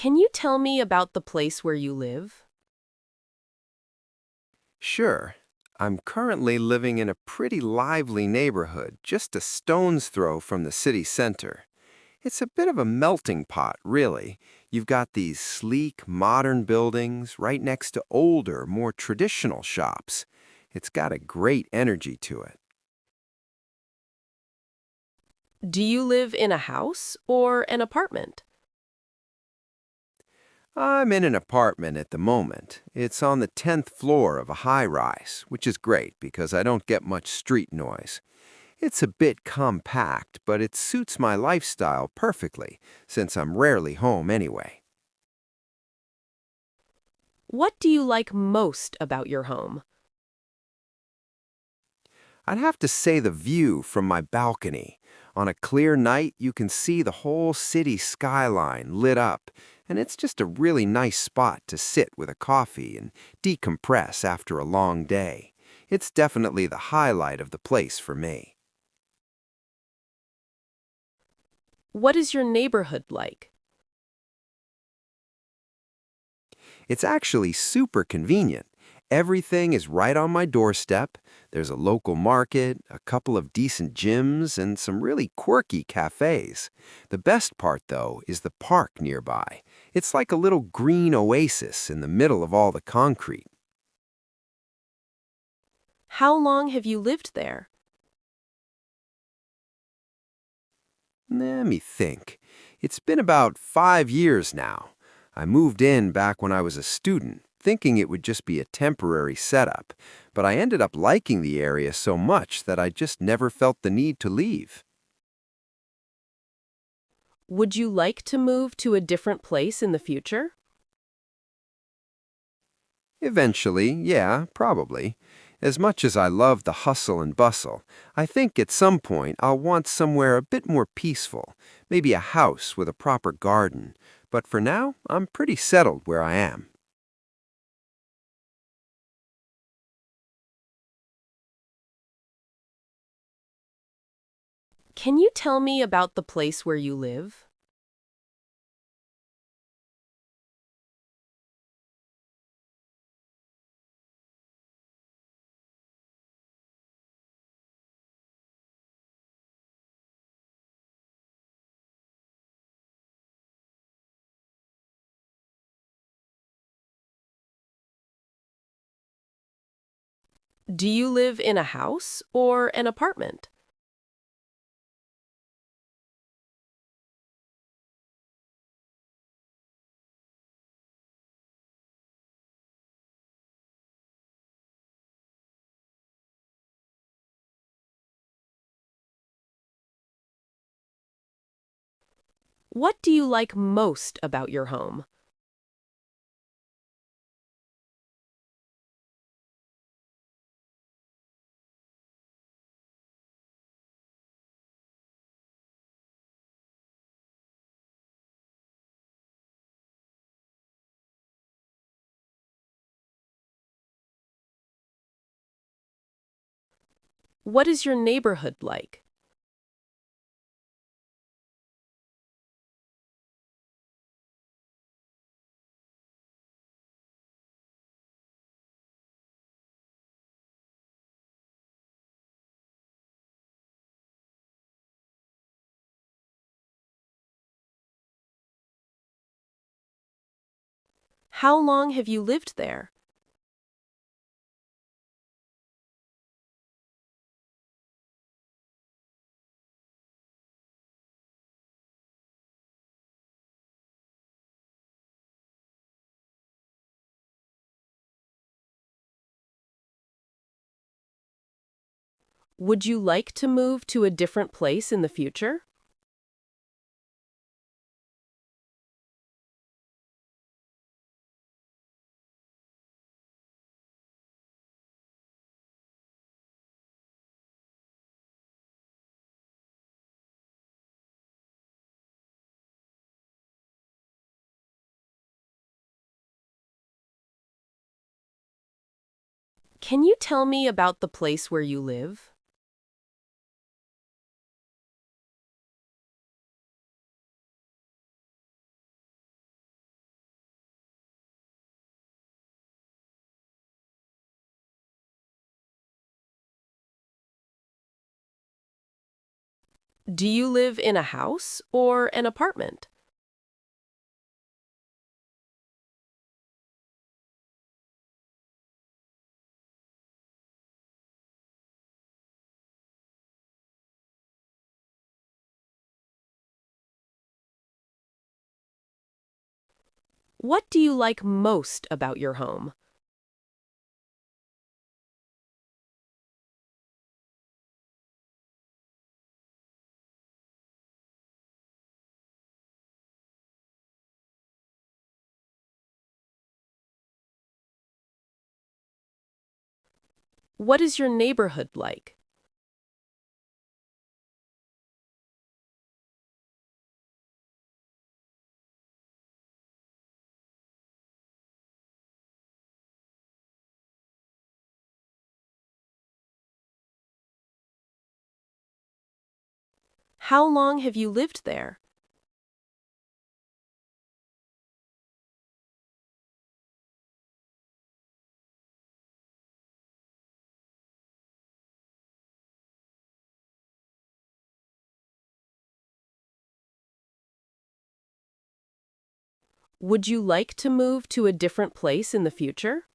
Can you tell me about the place where you live? Sure. I'm currently living in a pretty lively neighborhood just a stone's throw from the city center. It's a bit of a melting pot, really. You've got these sleek, modern buildings right next to older, more traditional shops. It's got a great energy to it. Do you live in a house or an apartment? I'm in an apartment at the moment. It's on the 10th floor of a high-rise, which is great because I don't get much street noise. It's a bit compact, but it suits my lifestyle perfectly, since I'm rarely home anyway. What do you like most about your home? I'd have to say the view from my balcony. On a clear night, you can see the whole city skyline lit up, and it's just a really nice spot to sit with a coffee and decompress after a long day. It's definitely the highlight of the place for me. What is your neighborhood like? It's actually super convenient. Everything is right on my doorstep. There's a local market, a couple of decent gyms, and some really quirky cafes. The best part, though, is the park nearby. It's like a little green oasis in the middle of all the concrete. How long have you lived there? Let me think. It's been about 5 years now. I moved in back when I was a student, thinking it would just be a temporary setup, but I ended up liking the area so much that I just never felt the need to leave. Would you like to move to a different place in the future? Eventually, yeah, probably. As much as I love the hustle and bustle, I think at some point I'll want somewhere a bit more peaceful, maybe a house with a proper garden. But for now, I'm pretty settled where I am. Can you tell me about the place where you live? Do you live in a house or an apartment? What do you like most about your home? What is your neighborhood like? How long have you lived there? Would you like to move to a different place in the future? Can you tell me about the place where you live? Do you live in a house or an apartment? What do you like most about your home? What is your neighborhood like? How long have you lived there? Would you like to move to a different place in the future?